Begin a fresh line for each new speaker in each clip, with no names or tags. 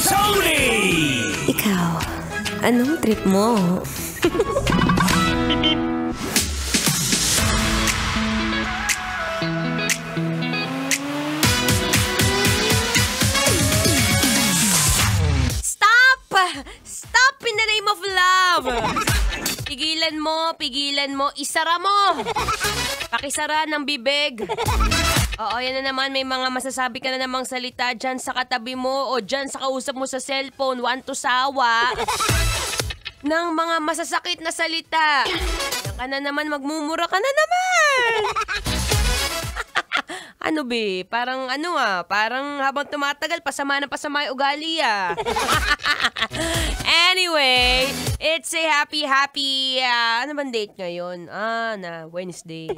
Tony!
Ikaw, anong trip mo?
Stop in the name of love! Pigilan mo, isara mo! Pakisara ng bibig. Oo, yan na naman, may mga masasabi ka na namang salita dyan sa katabi mo o dyan sa kausap mo sa cellphone, want to sawa ng mga masasakit na salita. Yan ka na naman, magmumura ka na naman! Ano be? Parang parang habang tumatagal, pasama na pasama yung ugali Anyway, it's a happy, ano bang date ngayon? Na Wednesday.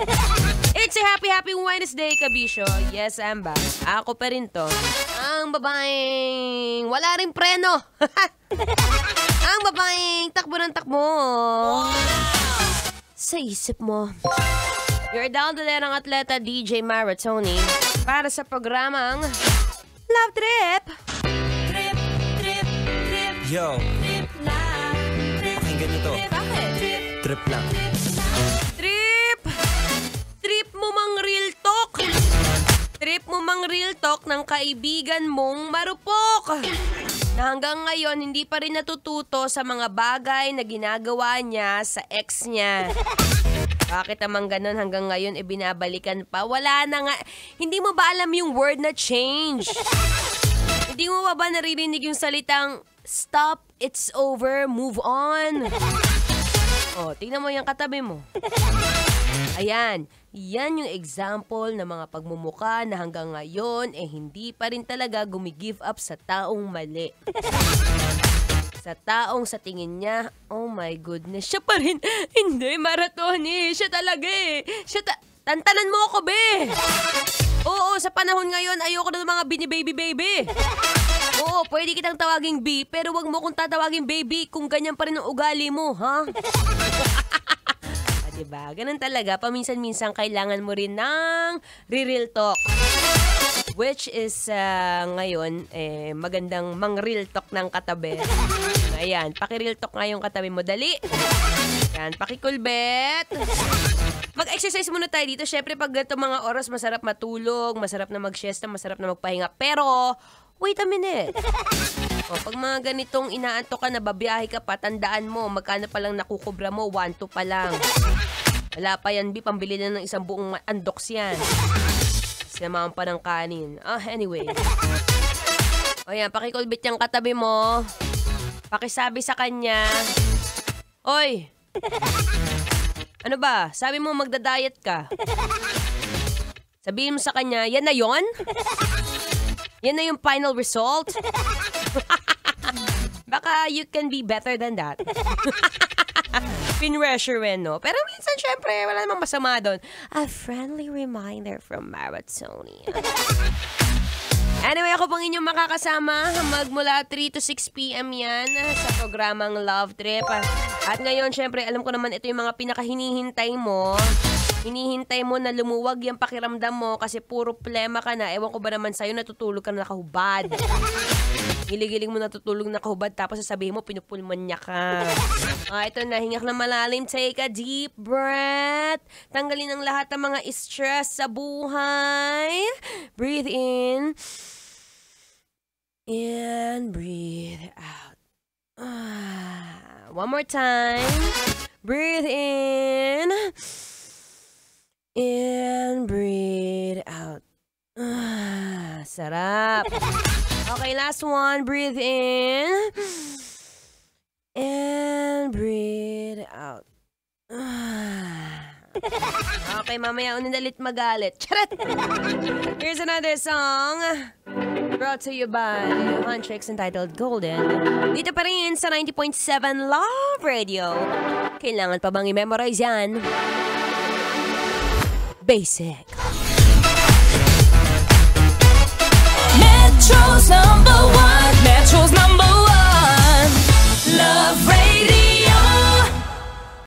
It's a happy Wednesday, kabisyo. Yes, I'm back. Ako pa rin to. Ang babaeng wala rin preno. Ang babaeng takbo ng takbo. Sa isip mo. You're down to lerang atleta DJ Maratoni para sa programang Love Trip.
Trip. Yo.
Trip lang.
Pakinggan nyo to.
Bakit?
Trip lang.
Trip mo mang real talk. Trip mo mang real talk ng kaibigan mong marupok. Na hanggang ngayon hindi pa rin natututo sa mga bagay na ginagawa niya sa ex niya. Bakit naman ganun hanggang ngayon binabalikan pa? Wala na nga. Hindi mo ba alam yung word na change? Hindi mo ba naririnig yung salitang stop, it's over, move on? Oh, tingnan mo yung katabi mo. Ayan, yan yung example ng mga pagmumuka na hanggang ngayon hindi pa rin talaga gumigive up sa taong mali. Sa taong sa tingin niya, oh my goodness, siya pa rin. Hindi, Maratoni. Siya talaga tantanan mo ako, be. Oo, sa panahon ngayon, ayoko na ng mga bini-baby-baby. Oo, pwede kitang tawaging B, pero wag mo kong tatawaging baby kung ganyan pa rin ang ugali mo, ha? Diba? Ganun talaga. Paminsan-minsan kailangan mo rin ng real talk. Which is ngayon, magandang mang-real talk ng katabi. Ayan, paki-real talk nga yung katabi mo. Dali! Ayan, paki-kulbet. Mag-exercise muna tayo dito. Siyempre, pag ganito mga oras, masarap matulog, masarap na mag-siesta, masarap na magpahinga. Pero, wait a minute. O, pag mga ganitong inaantok ka na, babiyahe ka pa, tandaan mo, magkano pa lang nakukubra mo, 1-2 pa lang. Wala pa yan, B, pambili na ng isang buong andoks yan. Sinamahan pa ng kanin. Anyway. O yan, pakikulbit yung katabi mo. Pakisabi sa kanya, oy! Ano ba? Sabi mo magda-diet ka. Sabihin mo sa kanya, yan na yon? Yan na yung final result? Baka you can be better than that. Pinressurein, no? Pero minsan, syempre, wala namang masama doon. A friendly reminder from Maratoni. Anyway, ako pang inyong makakasama magmula 3 to 6 p.m. yan sa programang Love Trip. At ngayon, syempre, alam ko naman ito yung mga pinakahinihintay mo. Hinihintay mo na lumuwag yung pakiramdam mo kasi puro plema ka na. Ewan ko ba naman sa'yo, natutulog ka na nakahubad. Giling-giling mo natutulog na nakahubad tapos sasabihin mo, pinupulman niya ka. Ito na, hingak na malalim. Take a deep breath. Tanggalin ang lahat ng mga stress sa buhay. Breathe in. And breathe out. One more time. Breathe in. And breathe out. Sarap. Okay, last one. Breathe in. And breathe out. Okay, mamaya unalit magalit. Charat! Here's another song brought to you by Huntrix entitled Golden. Dito pa rin sa 90.7 Love Radio. Kailangan pa bang i-memorize yan? Basic.
Metro's number one. Metro's number one. Love Radio.